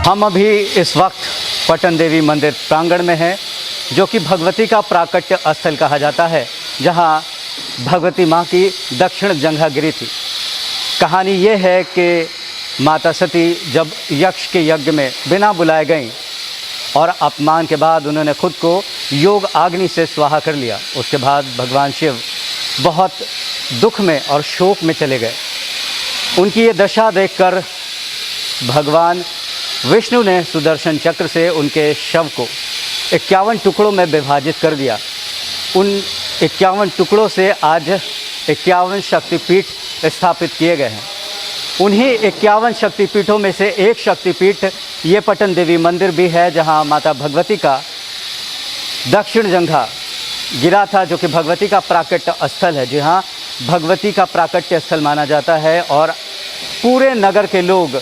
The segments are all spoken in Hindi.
हम अभी इस वक्त पटन देवी मंदिर प्रांगण में हैं, जो कि भगवती का प्राकट्य स्थल कहा जाता है, जहां भगवती माँ की दक्षिण जंघा गिरी थी। कहानी ये है कि माता सती जब यक्ष के यज्ञ में बिना बुलाए गईं और अपमान के बाद उन्होंने खुद को योग अग्नि से स्वाहा कर लिया। उसके बाद भगवान शिव बहुत दुख में और शोक में चले गए। उनकी ये दशा देखकर भगवान विष्णु ने सुदर्शन चक्र से उनके शव को 51 टुकड़ों में विभाजित कर दिया। उन 51 टुकड़ों से आज 51 शक्तिपीठ स्थापित किए गए हैं। उन्हीं 51 शक्तिपीठों में से एक शक्तिपीठ ये पटन देवी मंदिर भी है, जहां माता भगवती का दक्षिण जंघा गिरा था, जो कि भगवती का प्राकट्य स्थल है। जी हाँ, भगवती का प्राकट्य स्थल माना जाता है और पूरे नगर के लोग,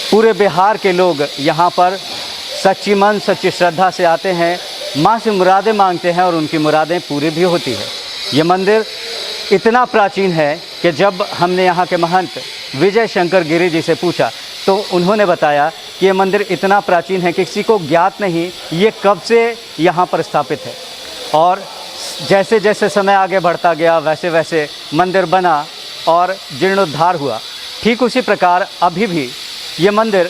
पूरे बिहार के लोग यहाँ पर सच्ची मन सच्ची श्रद्धा से आते हैं, माँ से मुरादें मांगते हैं और उनकी मुरादें पूरी भी होती है। ये मंदिर इतना प्राचीन है कि जब हमने यहाँ के महंत विजय शंकर गिरी जी से पूछा तो उन्होंने बताया कि ये मंदिर इतना प्राचीन है कि किसी को ज्ञात नहीं ये कब से यहाँ पर स्थापित है। और जैसे जैसे समय आगे बढ़ता गया वैसे वैसे मंदिर बना और जीर्णोद्धार हुआ। ठीक उसी प्रकार अभी भी ये मंदिर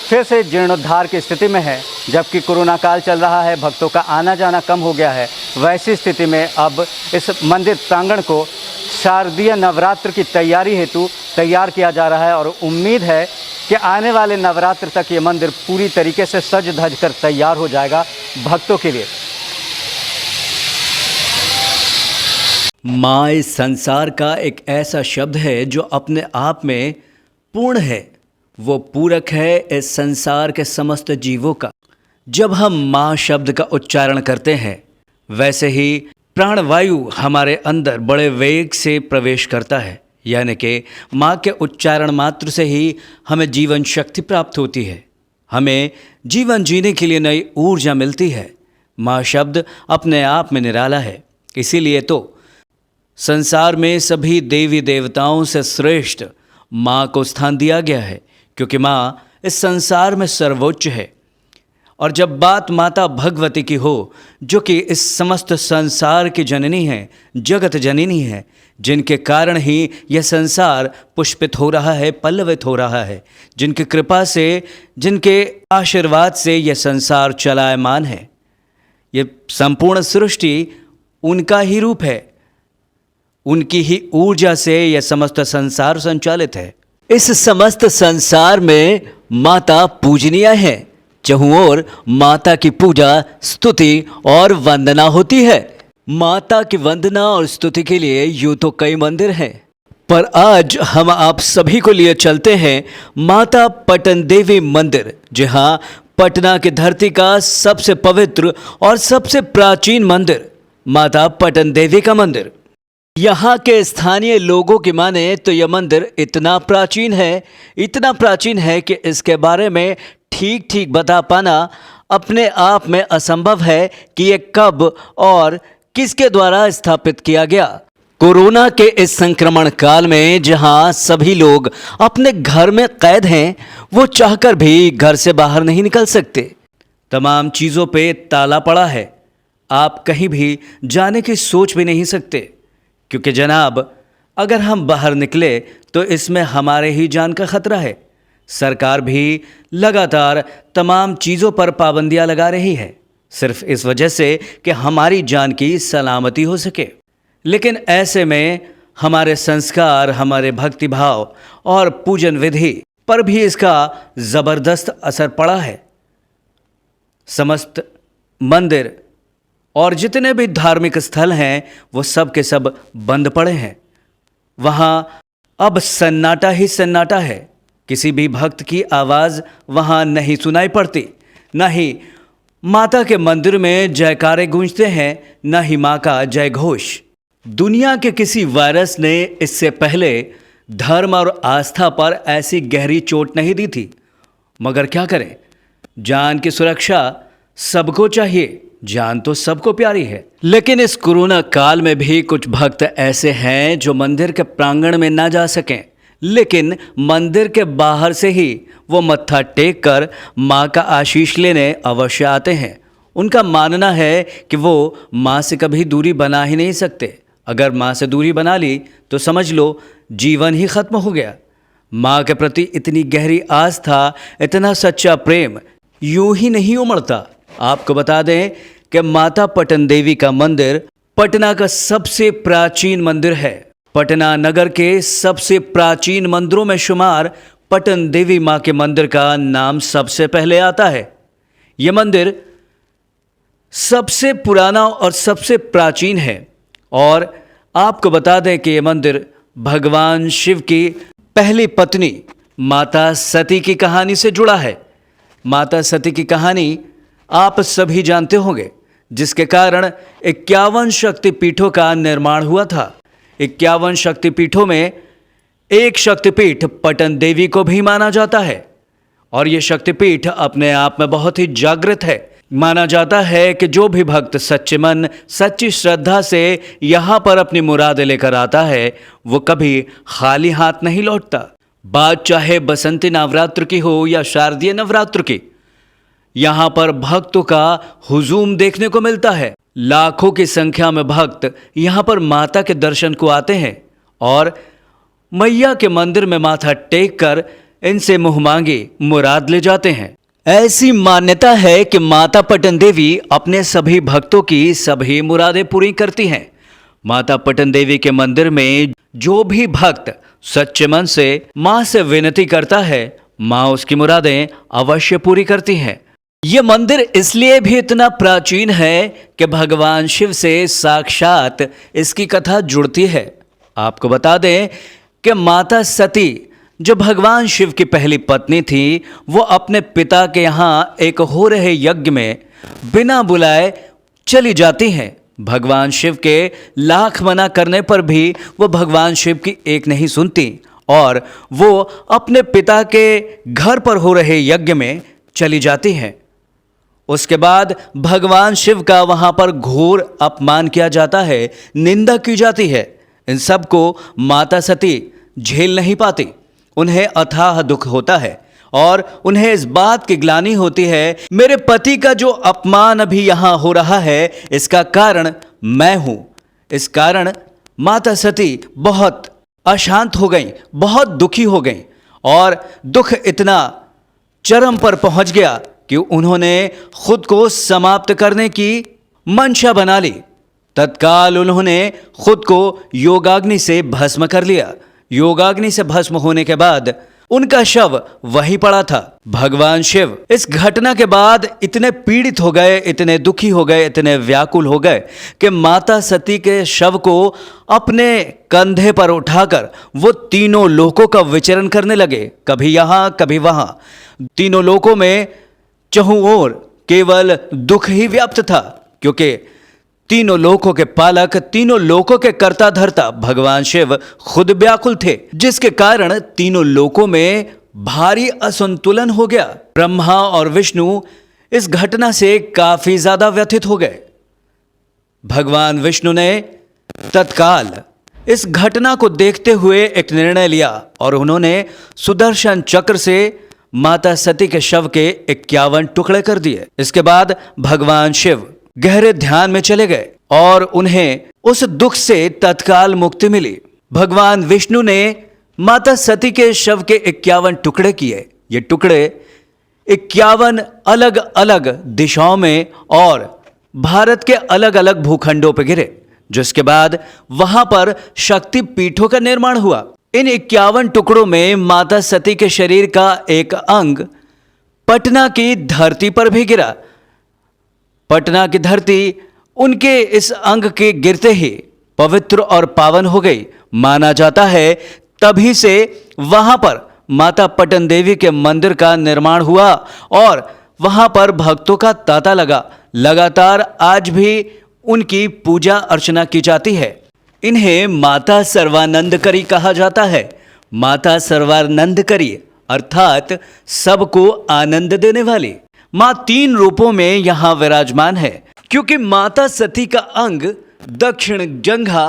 फिर से जीर्णोद्धार की स्थिति में है। जबकि कोरोना काल चल रहा है, भक्तों का आना जाना कम हो गया है, वैसी स्थिति में अब इस मंदिर प्रांगण को शारदीय नवरात्र की तैयारी हेतु तैयार किया जा रहा है। और उम्मीद है कि आने वाले नवरात्र तक ये मंदिर पूरी तरीके से सज धज कर तैयार हो जाएगा भक्तों के लिए। माँ इस संसार का एक ऐसा शब्द है जो अपने आप में पूर्ण है। वो पूरक है इस संसार के समस्त जीवों का। जब हम माँ शब्द का उच्चारण करते हैं, वैसे ही प्राणवायु हमारे अंदर बड़े वेग से प्रवेश करता है। यानी कि माँ के उच्चारण मात्र से ही हमें जीवन शक्ति प्राप्त होती है, हमें जीवन जीने के लिए नई ऊर्जा मिलती है। माँ शब्द अपने आप में निराला है। इसीलिए तो संसार में सभी देवी देवताओं से श्रेष्ठ माँ को स्थान दिया गया है, क्योंकि माँ इस संसार में सर्वोच्च है। और जब बात माता भगवती की हो, जो कि इस समस्त संसार की जननी है, जगत जननी है, जिनके कारण ही यह संसार पुष्पित हो रहा है, पल्लवित हो रहा है, जिनकी कृपा से, जिनके आशीर्वाद से यह संसार चलायमान है। ये संपूर्ण सृष्टि उनका ही रूप है, उनकी ही ऊर्जा से यह समस्त संसार संचालित है। इस समस्त संसार में माता पूजनीय है। चहुं ओर माता की पूजा, स्तुति और वंदना होती है। माता की वंदना और स्तुति के लिए यूं तो कई मंदिर हैं, पर आज हम आप सभी को लिए चलते हैं माता पटन देवी मंदिर, जहां पटना की धरती का सबसे पवित्र और सबसे प्राचीन मंदिर माता पटन देवी का मंदिर। यहाँ के स्थानीय लोगों की माने तो यह मंदिर इतना प्राचीन है कि इसके बारे में ठीक ठीक बता पाना अपने आप में असंभव है कि यह कब और किसके द्वारा स्थापित किया गया। कोरोना के इस संक्रमण काल में जहां सभी लोग अपने घर में कैद हैं, वो चाहकर भी घर से बाहर नहीं निकल सकते। तमाम चीज़ों पे ताला पड़ा है। आप कहीं भी जाने की सोच भी नहीं सकते, क्योंकि जनाब अगर हम बाहर निकले तो इसमें हमारे ही जान का खतरा है। सरकार भी लगातार तमाम चीज़ों पर पाबंदियां लगा रही है, सिर्फ इस वजह से कि हमारी जान की सलामती हो सके। लेकिन ऐसे में हमारे संस्कार, हमारे भक्तिभाव और पूजन विधि पर भी इसका ज़बरदस्त असर पड़ा है। समस्त मंदिर और जितने भी धार्मिक स्थल हैं, वो सब के सब बंद पड़े हैं। वहाँ अब सन्नाटा ही सन्नाटा है। किसी भी भक्त की आवाज़ वहाँ नहीं सुनाई पड़ती। न ही माता के मंदिर में जयकारे गूंजते हैं, न ही माँ का जय घोष। दुनिया के किसी वायरस ने इससे पहले धर्म और आस्था पर ऐसी गहरी चोट नहीं दी थी। मगर क्या करें, जान की सुरक्षा सबको चाहिए, जान तो सबको प्यारी है। लेकिन इस कोरोना काल में भी कुछ भक्त ऐसे हैं जो मंदिर के प्रांगण में ना जा सकें, लेकिन मंदिर के बाहर से ही वो मत्था टेक कर माँ का आशीष लेने अवश्य आते हैं। उनका मानना है कि वो माँ से कभी दूरी बना ही नहीं सकते। अगर माँ से दूरी बना ली तो समझ लो जीवन ही खत्म हो गया। माँ के प्रति इतनी गहरी आस्था, इतना सच्चा प्रेम यूं ही नहीं उमड़ता। आपको बता दें कि माता पटन देवी का मंदिर पटना का सबसे प्राचीन मंदिर है। पटना नगर के सबसे प्राचीन मंदिरों में शुमार पटन देवी माँ के मंदिर का नाम सबसे पहले आता है। यह मंदिर सबसे पुराना और सबसे प्राचीन है और आपको बता दें कि यह मंदिर भगवान शिव की पहली पत्नी माता सती की कहानी से जुड़ा है। माता सती की कहानी आप सभी जानते होंगे, जिसके कारण 51 शक्तिपीठों का निर्माण हुआ था। 51 शक्तिपीठों में एक शक्तिपीठ पटन देवी को भी माना जाता है और ये शक्तिपीठ अपने आप में बहुत ही जागृत है। माना जाता है कि जो भी भक्त सच्चे मन, सच्ची श्रद्धा से यहाँ पर अपनी मुरादें लेकर आता है, वो कभी खाली हाथ नहीं लौटता। बात चाहे बसंती नवरात्र की हो या शारदीय नवरात्र की, यहाँ पर भक्तों का हुजूम देखने को मिलता है। लाखों की संख्या में भक्त यहाँ पर माता के दर्शन को आते हैं और मैया के मंदिर में माथा टेक कर इनसे मुँह मांगी मुराद ले जाते हैं। ऐसी मान्यता है कि माता पटन देवी अपने सभी भक्तों की सभी मुरादें पूरी करती हैं। माता पटन देवी के मंदिर में जो भी भक्त सच्चे मन से माँ से विनती करता है, माँ उसकी मुरादें अवश्य पूरी करती हैं। ये मंदिर इसलिए भी इतना प्राचीन है कि भगवान शिव से साक्षात इसकी कथा जुड़ती है। आपको बता दें कि माता सती जो भगवान शिव की पहली पत्नी थी, वो अपने पिता के यहाँ एक हो रहे यज्ञ में बिना बुलाए चली जाती हैं। भगवान शिव के लाख मना करने पर भी वो भगवान शिव की एक नहीं सुनती और वो अपने पिता के घर पर हो रहे यज्ञ में चली जाती हैं। उसके बाद भगवान शिव का वहाँ पर घोर अपमान किया जाता है, निंदा की जाती है। इन सब को माता सती झेल नहीं पाती। उन्हें अथाह दुख होता है और उन्हें इस बात की ग्लानि होती है, मेरे पति का जो अपमान अभी यहाँ हो रहा है, इसका कारण मैं हूँ। इस कारण माता सती बहुत अशांत हो गई, बहुत दुखी हो गई और दुख इतना चरम पर पहुँच गया कि उन्होंने खुद को समाप्त करने की मंशा बना ली। तत्काल उन्होंने खुद को योगाग्नि से भस्म कर लिया। योगाग्नि से भस्म होने के बाद उनका शव वहीं पड़ा था। भगवान शिव इस घटना के बाद इतने पीड़ित हो गए, इतने दुखी हो गए, इतने व्याकुल हो गए कि माता सती के शव को अपने कंधे पर उठाकर वो तीनों लोकों का विचरण करने लगे, कभी यहाँ कभी वहाँ। तीनों लोकों में चहुं ओर केवल दुख ही व्याप्त था, क्योंकि तीनों लोकों के पालक, तीनों लोकों के कर्ता धर्ता भगवान शिव खुद व्याकुल थे, जिसके कारण तीनों लोकों में भारी असंतुलन हो गया। ब्रह्मा और विष्णु इस घटना से काफी ज्यादा व्यथित हो गए। भगवान विष्णु ने तत्काल इस घटना को देखते हुए एक निर्णय लिया और उन्होंने सुदर्शन चक्र से माता सती के शव के 51 टुकड़े कर दिए। इसके बाद भगवान शिव गहरे ध्यान में चले गए और उन्हें उस दुख से तत्काल मुक्ति मिली। भगवान विष्णु ने माता सती के शव के 51 टुकड़े किए। ये टुकड़े 51 अलग अलग दिशाओं में और भारत के अलग अलग भूखंडों पर गिरे, जिसके बाद वहां पर शक्ति पीठों का निर्माण हुआ। इन 51 टुकड़ों में माता सती के शरीर का एक अंग पटना की धरती पर भी गिरा। पटना की धरती उनके इस अंग के गिरते ही पवित्र और पावन हो गई। माना जाता है तभी से वहां पर माता पटन देवी के मंदिर का निर्माण हुआ और वहां पर भक्तों का तांता लगा। लगातार आज भी उनकी पूजा अर्चना की जाती है। इन्हें माता सर्वानंदकरी कहा जाता है। माता सर्वानंदकरी अर्थात सबको आनंद देने वाली। माँ 3 रूपों में यहाँ विराजमान है, क्योंकि माता सती का अंग दक्षिण जंघा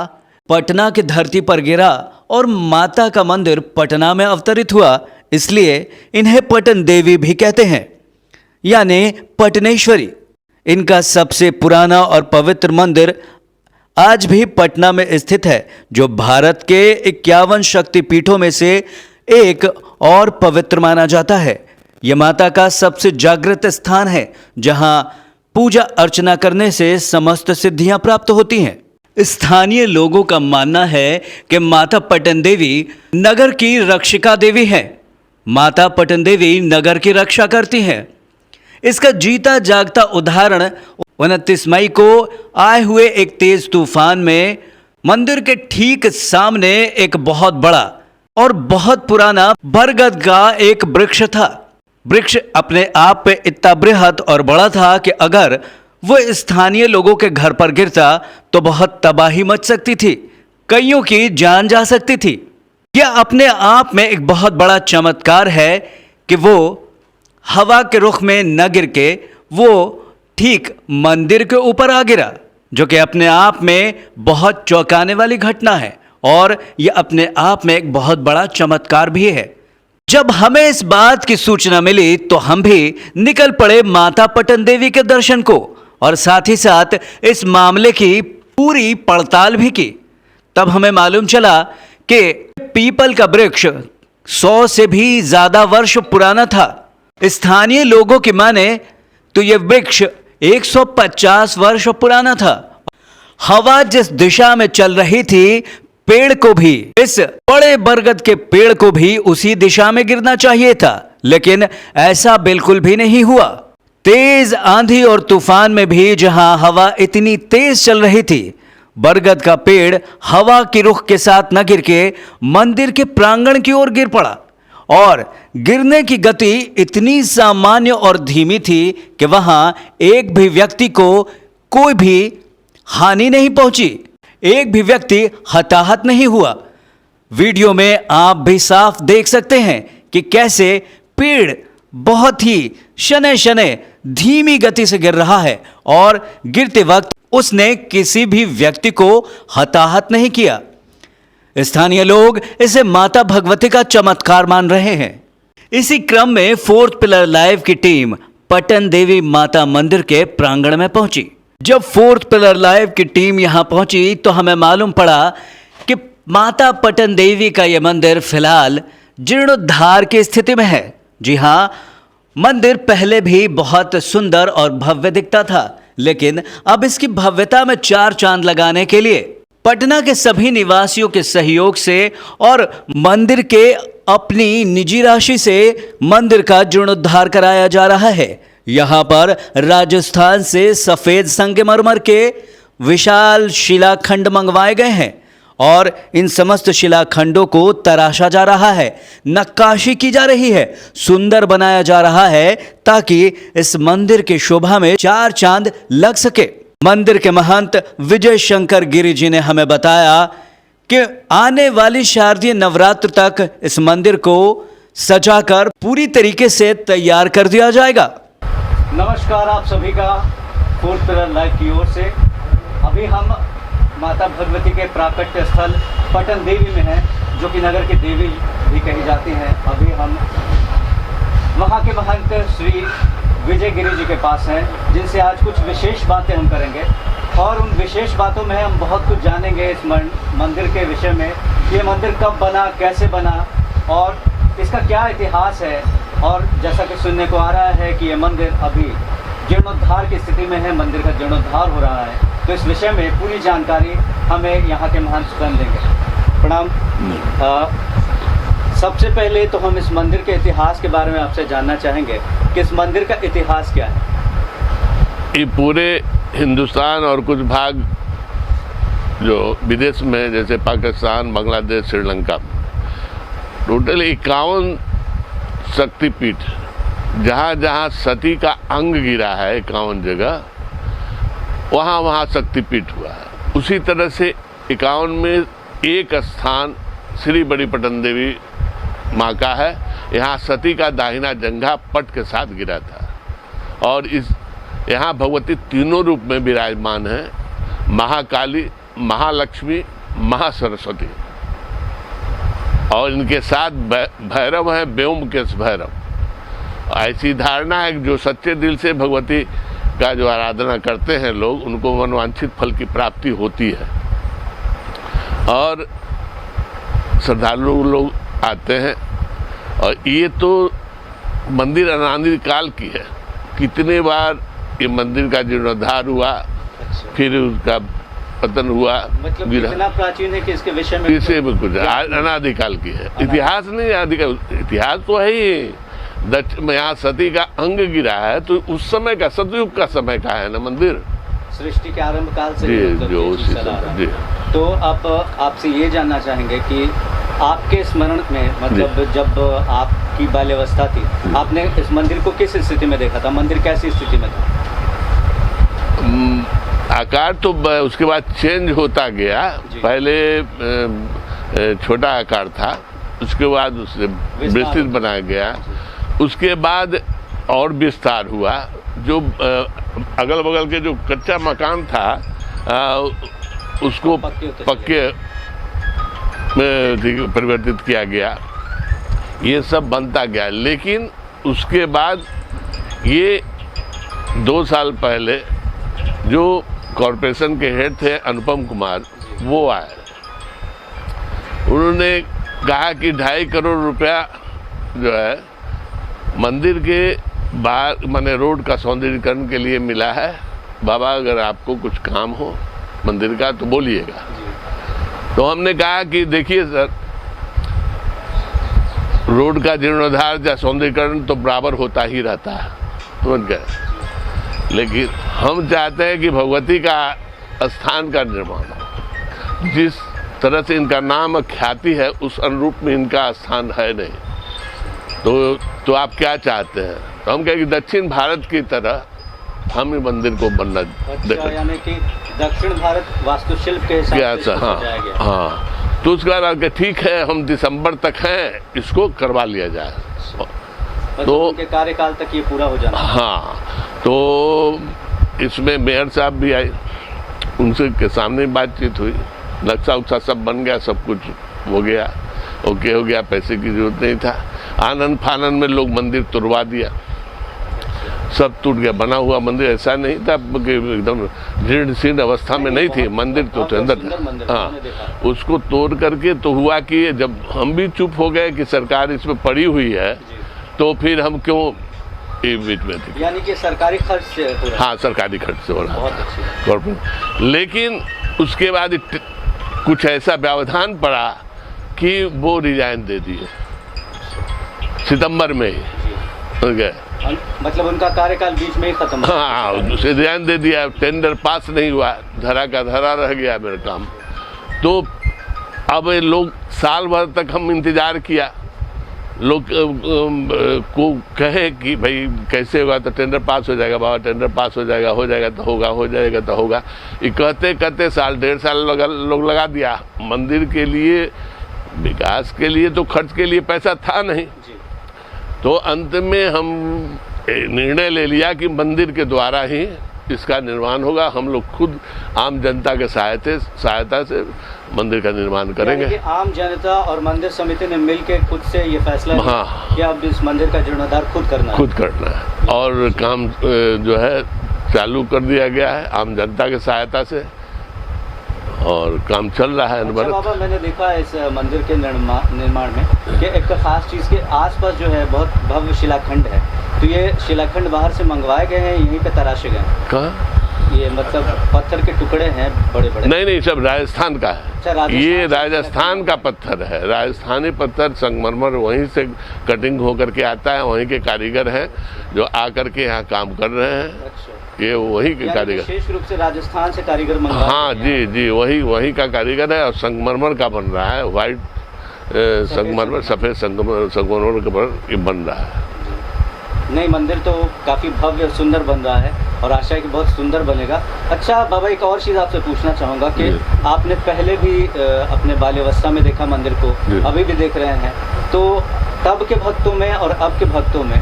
पटना की धरती पर गिरा और माता का मंदिर पटना में अवतरित हुआ, इसलिए इन्हें पटन देवी भी कहते हैं, यानी पटनेश्वरी। इनका सबसे पुराना और पवित्र मंदिर आज भी पटना में स्थित है, जो भारत के 51 शक्तिपीठों में से एक और पवित्र माना जाता है। यह माता का सबसे जागृत स्थान है, जहां पूजा अर्चना करने से समस्त सिद्धियां प्राप्त होती हैं। स्थानीय लोगों का मानना है कि माता पटन देवी नगर की रक्षिका देवी है। माता पटन देवी नगर की रक्षा करती हैं। इसका जीता जागता उदाहरण 29 मई को आए हुए एक तेज तूफान में मंदिर के ठीक सामने एक बहुत बड़ा और बहुत पुराना बरगद का एक वृक्ष था। वृक्ष अपने आप पे इतना बृहद और बड़ा था कि अगर वो स्थानीय लोगों के घर पर गिरता तो बहुत तबाही मच सकती थी, कईयों की जान जा सकती थी। यह अपने आप में एक बहुत बड़ा चमत्कार है कि वो हवा के रुख में न गिर के वो ठीक मंदिर के ऊपर आ गिरा, जो कि अपने आप में बहुत चौंकाने वाली घटना है और यह अपने आप में एक बहुत बड़ा चमत्कार भी है। जब हमें इस बात की सूचना मिली तो हम भी निकल पड़े माता पटन देवी के दर्शन को और साथ ही साथ इस मामले की पूरी पड़ताल भी की। तब हमें मालूम चला कि पीपल का वृक्ष 100 से भी ज्यादा वर्ष पुराना था। स्थानीय लोगों की माने तो यह वृक्ष 150 वर्ष पुराना था। हवा जिस दिशा में चल रही थी, पेड़ को भी, इस बड़े बरगद के पेड़ को भी उसी दिशा में गिरना चाहिए था, लेकिन ऐसा बिल्कुल भी नहीं हुआ। तेज आंधी और तूफान में भी जहां हवा इतनी तेज चल रही थी, बरगद का पेड़ हवा की रुख के साथ न गिर के मंदिर के प्रांगण की ओर गिर पड़ा और गिरने की गति इतनी सामान्य और धीमी थी कि वहां एक भी व्यक्ति को कोई भी हानि नहीं पहुंची, एक भी व्यक्ति हताहत नहीं हुआ। वीडियो में आप भी साफ देख सकते हैं कि कैसे पेड़ बहुत ही शनै शनै धीमी गति से गिर रहा है और गिरते वक्त उसने किसी भी व्यक्ति को हताहत नहीं किया। स्थानीय लोग इसे माता भगवती का चमत्कार मान रहे हैं। इसी क्रम में 4th पिलर लाइव की टीम पटन देवी माता मंदिर के प्रांगण में पहुंची। जब 4th पिलर लाइव की टीम यहां पहुंची तो हमें मालूम पड़ा कि माता पटन देवी का यह मंदिर फिलहाल जीर्णोद्धार की स्थिति में है। जी हां, मंदिर पहले भी बहुत सुंदर और भव्य दिखता था, लेकिन अब इसकी भव्यता में 4 चांद लगाने के लिए पटना के सभी निवासियों के सहयोग से और मंदिर के अपनी निजी राशि से मंदिर का जीर्णोद्धार कराया जा रहा है। यहाँ पर राजस्थान से सफेद संगमरमर के विशाल शिलाखंड मंगवाए गए हैं और इन समस्त शिलाखंडों को तराशा जा रहा है, नक्काशी की जा रही है, सुंदर बनाया जा रहा है ताकि इस मंदिर की शोभा में 4 चांद लग सके। मंदिर के महंत विजय शंकर गिरी जी ने हमें बताया कि आने वाली शारदीय नवरात्र तक इस मंदिर को सजाकर पूरी तरीके से तैयार कर दिया जाएगा। नमस्कार आप सभी का 4th पिलर लाइव की ओर से। अभी हम माता भगवती के प्राकट्य स्थल पटन देवी में हैं, जो कि नगर की देवी भी कही जाती हैं। अभी हम वहाँ के महंत श्री विजय गिरी जी के पास हैं, जिनसे आज कुछ विशेष बातें हम करेंगे और उन विशेष बातों में हम बहुत कुछ जानेंगे इस मंदिर के विषय में। ये मंदिर कब बना, कैसे बना और इसका क्या इतिहास है। और जैसा कि सुनने को आ रहा है कि ये मंदिर अभी जीर्णोद्धार की स्थिति में है, मंदिर का जीर्णोद्धार हो रहा है, तो इस विषय में पूरी जानकारी हमें यहाँ के महंत स्वयं देंगे। प्रणाम। सबसे पहले तो हम इस मंदिर के इतिहास के बारे में आपसे जानना चाहेंगे कि इस मंदिर का इतिहास क्या है। ये पूरे हिंदुस्तान और कुछ भाग जो विदेश में जैसे पाकिस्तान, बांग्लादेश, श्रीलंका, टोटल 51 शक्तिपीठ, जहाँ जहाँ सती का अंग गिरा है 51 जगह, वहाँ वहाँ शक्तिपीठ हुआ है। उसी तरह से 51 में एक स्थान श्री बड़ी पटन देवी माँ का है। यहाँ सती का दाहिना जंघा पट के साथ गिरा था और इस यहाँ भगवती तीनों रूप में विराजमान है, महाकाली, महालक्ष्मी, महासरस्वती। और इनके साथ भैरव है, व्योमकेश भैरव। ऐसी धारणा है कि जो सच्चे दिल से भगवती का जो आराधना करते हैं लोग, उनको मनवांछित फल की प्राप्ति होती है। और श्रद्धालु लोग आते हैं। और ये तो मंदिर अनादि काल की है। कितने बार ये मंदिर का जीर्णोद्धार हुआ, फिर उसका पतन हुआ, मतलब गिरा। इतना प्राचीन है कि इसके विषय में इसे भी कुछ अनादिकाल की है। इतिहास नहीं, आदिकाल इतिहास तो है ही। यहाँ सती का अंग गिरा है तो उस समय का, सतयुग का समय का है ना मंदिर, सृष्टि के आरंभ काल से जी, मतलब जो ये उसी चला आ रहा है। जी। तो आप आपसे ये जानना चाहेंगे कि आपके स्मरण में, मतलब जब आपकी बाल्यावस्था थी, आपने इस मंदिर को किस स्थिति में देखा था? मंदिर कैसी स्थिति में था? आकार तो उसके बाद चेंज होता गया। पहले छोटा आकार था, उसके बाद उसे विस्तृत बनाया गया, उसके बाद और विस्तार हुआ। जो अगल बगल के जो कच्चा मकान था उसको पक्के में परिवर्तित किया गया। ये सब बनता गया। लेकिन उसके बाद ये 2 साल पहले जो कॉरपोरेशन के हेड थे अनुपम कुमार, वो आए। उन्होंने कहा कि 2.5 करोड़ रुपया जो है मंदिर के बाहर माने रोड का सौंदर्यीकरण के लिए मिला है। बाबा अगर आपको कुछ काम हो मंदिर का तो बोलिएगा। तो हमने कहा कि देखिए सर, रोड का जीर्णोद्धार या सौंदर्यीकरण तो बराबर होता ही रहता है, समझ गए। लेकिन हम चाहते हैं कि भगवती का स्थान का निर्माण हो। जिस तरह से इनका नाम ख्याति है उस अनुरूप में इनका स्थान है नहीं। तो आप क्या चाहते हैं? तो हम कहें कि दक्षिण भारत की तरह हम ही मंदिर को बनना। अच्छा, यानी कि दक्षिण भारत वास्तुशिल्प के हिसाब से इसको सजाया गया। हाँ। तो उसके बाद ठीक है, हम दिसंबर तक हैं, इसको करवा लिया जाए। तो उनके कार्यकाल तक ये पूरा हो जाना। हाँ। तो इसमें मेयर साहब भी आए, उनसे के सामने बातचीत हुई, नक्शा उक्सा सब बन गया, सब कुछ हो गया, ओके हो गया, पैसे की जरूरत नहीं था। आनंद फानन में लोग मंदिर तुड़वा दिया, सब टूट गया। बना हुआ मंदिर ऐसा नहीं था कि एकदम जीर्ण शीर्ण अवस्था में नहीं थी, मंदिर तो अंदर था। हाँ, उसको तोड़ करके तो हुआ कि जब हम भी चुप हो गए कि सरकार इसमें पड़ी हुई है, तो फिर हम क्यों ये बीच में थे। यानी कि सरकारी खर्च से हो रहा है। हाँ, सरकारी खर्च से हो रहा बहुत अच्छी। है। लेकिन उसके बाद कुछ ऐसा व्यवधान पड़ा कि वो रिजाइन दे दिए सितंबर में ही, हो गए। मतलब उनका कार्यकाल बीच में ही खत्म। हाँ, उसे ध्यान दे दिया। टेंडर पास नहीं हुआ, धरा का धरा रह गया मेरा काम। तो अब लोग साल भर तक हम इंतजार किया, लोग को कहे कि भाई कैसे होगा, तो टेंडर पास हो जाएगा बाबा, टेंडर पास हो जाएगा, हो जाएगा तो होगा, हो जाएगा तो होगा। ये कहते कहते साल 1.5 साल लोग लगा दिया। मंदिर के लिए, विकास के लिए तो खर्च के लिए पैसा था नहीं। तो अंत में हम निर्णय ले लिया कि मंदिर के द्वारा ही इसका निर्माण होगा। हम लोग खुद आम जनता के सहायता से मंदिर का निर्माण करेंगे। कि आम जनता और मंदिर समिति ने मिलकर खुद से ये फैसला लिया कि अब इस मंदिर का जीर्णोद्धार खुद करना है। और काम जो है चालू कर दिया गया है आम जनता के सहायता से, और काम चल रहा है। अच्छा बाबा, मैंने देखा है इस मंदिर के निर्माण में कि एक खास चीज़ के आसपास जो है बहुत भव्य शिलाखंड है। तो ये शिलाखंड बाहर से मंगवाए गए हैं, यहीं पे तराशे गए हैं? कहाँ? ये मतलब पत्थर के टुकड़े हैं बड़े बड़े? नहीं, सब राजस्थान का है। अच्छा, ये राजस्थान का पत्थर है। राजस्थानी पत्थर संगमरमर वहीं से कटिंग होकर के आता है, वहीं के कारीगर हैं जो आकर के यहाँ काम कर रहे हैं। अच्छा, ये वही के कारीगर, विशेष रूप से राजस्थान से कारीगर मंगवाए? हाँ जी, वही का कारीगर है। और संगमरमर का बन रहा है, व्हाइट संगमरमर, सफ़ेद संगमरमर का ये बन रहा है। नहीं, मंदिर तो काफ़ी भव्य सुंदर बन रहा है और आशा है कि बहुत सुंदर बनेगा। अच्छा बाबा, एक और चीज़ आपसे पूछना चाहूँगा कि आपने पहले भी अपने बाल्यावस्था में देखा मंदिर को, अभी भी देख रहे हैं, तो तब के भक्तों में और अब के भक्तों में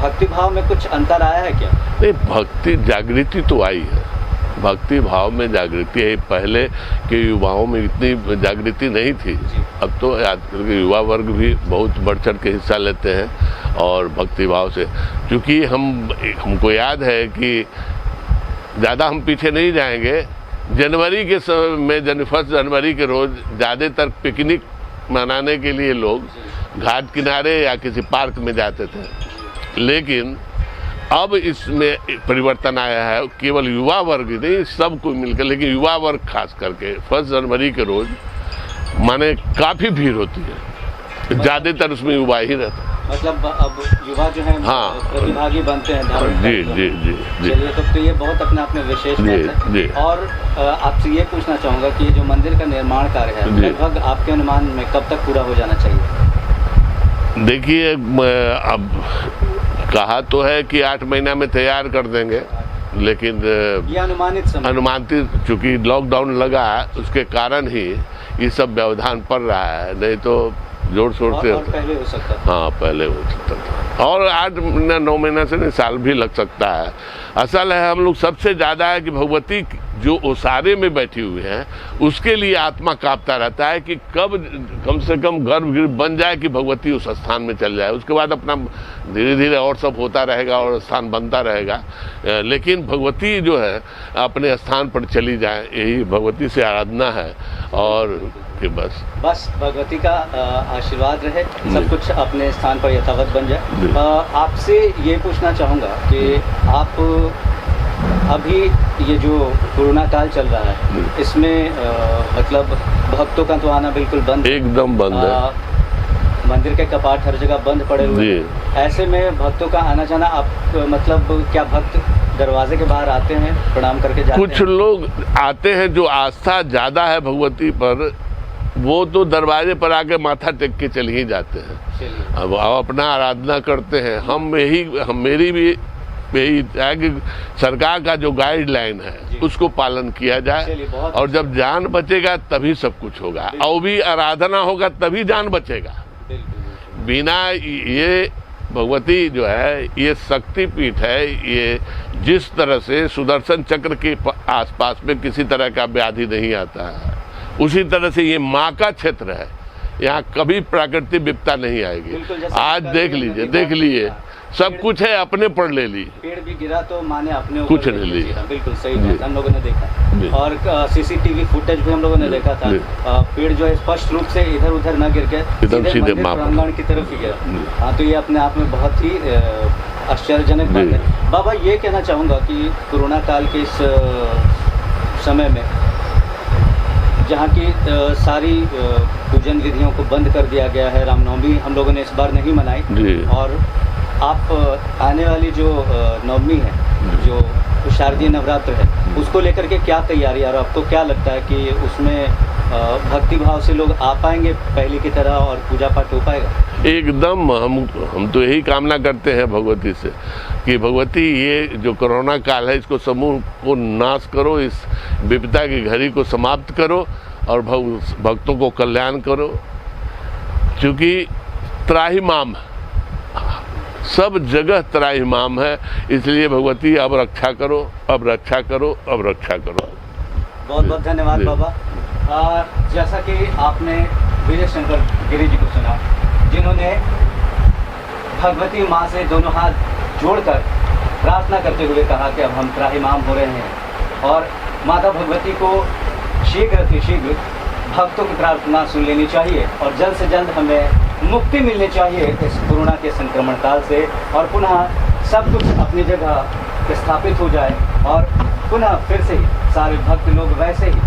भक्ति भाव में कुछ अंतर आया है क्या? नहीं, भक्ति जागृति तो आई है। भक्ति भाव में जागृति है। पहले के युवाओं में इतनी जागृति नहीं थी, अब तो आजकल के युवा वर्ग भी बहुत बढ़ चढ़ के हिस्सा लेते हैं और भक्ति भाव से। क्योंकि हमको याद है कि ज़्यादा हम पीछे नहीं जाएंगे, जनवरी के समय में 1 जनवरी के रोज़ ज़्यादातर पिकनिक मनाने के लिए लोग घाट किनारे या किसी पार्क में जाते थे, लेकिन अब इसमें परिवर्तन आया है। केवल युवा वर्ग नहीं, सब कोई मिलकर, लेकिन युवा वर्ग खास करके 1 जनवरी के रोज माने काफ़ी भीड़ होती है, ज़्यादातर उसमें युवा ही रहता है। मतलब अब युवा जो है हाँ, प्रतिभागी बनते हैं धार्मिक जी कार्यक्रम जी में। जी जी चलिए, तो ये बहुत अपने आप में विशेष जी, बात है। जी। और आपसे ये पूछना चाहूँगा कि जो मंदिर का निर्माण कार्य है, जी। लगभग आपके अनुमान में कब तक पूरा हो जाना चाहिए? देखिए, अब कहा तो है कि 8 महीना में तैयार कर देंगे, लेकिन ये अनुमानित समय। अनुमानित, चूँकि लॉकडाउन लगा है उसके कारण ही ये सब व्यवधान पड़ रहा है, नहीं तो जोर शोर से और पहले हो सकता था। हाँ, पहले हो सकता था, और 8 महीना 9 महीना से नहीं, साल भी लग सकता है। असल है हम लोग सबसे ज़्यादा है कि भगवती जो ओसारे में बैठी हुई हैं उसके लिए आत्मा कांपता रहता है कि कब कम से कम गर्भगृह बन जाए कि भगवती उस स्थान में चल जाए। उसके बाद अपना धीरे धीरे और सब होता रहेगा और स्थान बनता रहेगा, लेकिन भगवती जो है अपने स्थान पर चली जाए, यही भगवती से आराधना है। और कि बस भगवती का आशीर्वाद रहे, सब कुछ अपने स्थान पर यथावत बन जी। जाए। आपसे ये पूछना चाहूँगा कि आप अभी ये जो कोरोना काल चल रहा है, इसमें मतलब भक्तों का तो आना बिल्कुल बंद है, एकदम बंद है। मंदिर के कपाट हर जगह बंद पड़े हुए हैं। ऐसे में भक्तों का आना जाना, आप मतलब क्या भक्त दरवाजे के बाहर आते हैं, प्रणाम करके जाते हैं? कुछ लोग आते हैं जो आस्था ज़्यादा है भगवती पर, वो तो दरवाजे पर आके माथा टेक के चल ही जाते हैं। अब अपना आराधना करते हैं। मेरी भी यही है कि सरकार का जो गाइडलाइन है उसको पालन किया जाए, और जब जान बचेगा तभी सब कुछ होगा, और भी आराधना होगा तभी जान बचेगा। बिना ये भगवती जो है ये शक्तिपीठ है, ये जिस तरह से सुदर्शन चक्र के आसपास में किसी तरह का व्याधि नहीं आता है, उसी तरह से ये माँ का क्षेत्र है, यहाँ कभी प्राकृतिक विपदा नहीं आएगी। आज देख लीजिए सब कुछ है, अपने पर ले ली, पेड़ भी गिरा तो माने अपने ऊपर कुछ नहीं लिया। बिल्कुल सही बात, हम लोगों ने देखा, और सीसीटीवी फुटेज भी हम लोगों ने देखा था। पेड़ जो है स्पष्ट रूप से इधर उधर न गिर के सीधे मंदिर प्रांगण की तरफ ही गिरा। हाँ, तो ये अपने आप में बहुत ही आश्चर्यजनक बात है। बाबा, ये कहना चाहूँगा कि कोरोना काल के इस समय में जहाँ की सारी पूजन विधियों को बंद कर दिया गया है, रामनवमी हम लोगों ने इस बार नहीं मनाई, और आप आने वाली जो नवमी है, जो शारदीय नवरात्र है, उसको लेकर के क्या तैयारी, और आपको क्या लगता है कि उसमें भक्ति भाव से लोग आ पाएंगे पहले की तरह और पूजा पाठ हो पाएगा? एकदम, हम तो यही कामना करते हैं भगवती से कि भगवती ये जो कोरोना काल है इसको समूह को नाश करो, इस विपदा की घड़ी को समाप्त करो और भक्तों को कल्याण करो, क्योंकि त्राहिमाम सब जगह त्राहिमाम है, इसलिए भगवती अब रक्षा करो, अब रक्षा करो, अब रक्षा करो। बहुत बहुत धन्यवाद बाबा। जैसा कि आपने विजय शंकर गिरी जी को सुना, जिन्होंने भगवती माँ से दोनों हाथ जोड़कर प्रार्थना करते हुए कहा कि अब हम त्राहिमाम हो रहे हैं, और माता भगवती को शीघ्र भक्तों की प्रार्थना सुन लेनी चाहिए, और जल्द से जल्द हमें मुक्ति मिलनी चाहिए इस कोरोना के संक्रमण काल से, और पुनः सब कुछ अपनी जगह स्थापित हो जाए, और पुनः फिर से ही सारे भक्त लोग वैसे ही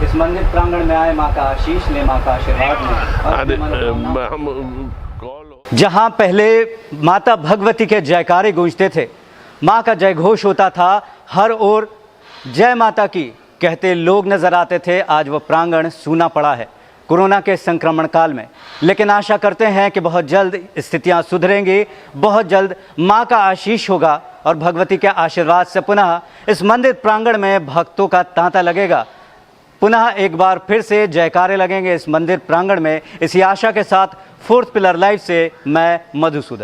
इस मंदिर प्रांगण में आए, माँ का आशीष ले, माँ का आशीर्वाद ले। जहाँ पहले माता भगवती के जयकारे गूंजते थे, माँ का जय घोष होता था, हर ओर जय माता की कहते लोग नजर आते थे, आज वो प्रांगण सूना पड़ा है कोरोना के संक्रमण काल में। लेकिन आशा करते हैं कि बहुत जल्द स्थितियां सुधरेंगी, बहुत जल्द मां का आशीष होगा, और भगवती के आशीर्वाद से पुनः इस मंदिर प्रांगण में भक्तों का तांता लगेगा, पुनः एक बार फिर से जयकारे लगेंगे इस मंदिर प्रांगण में। इसी आशा के साथ 4th पिलर लाइव से मैं मधुसूदन।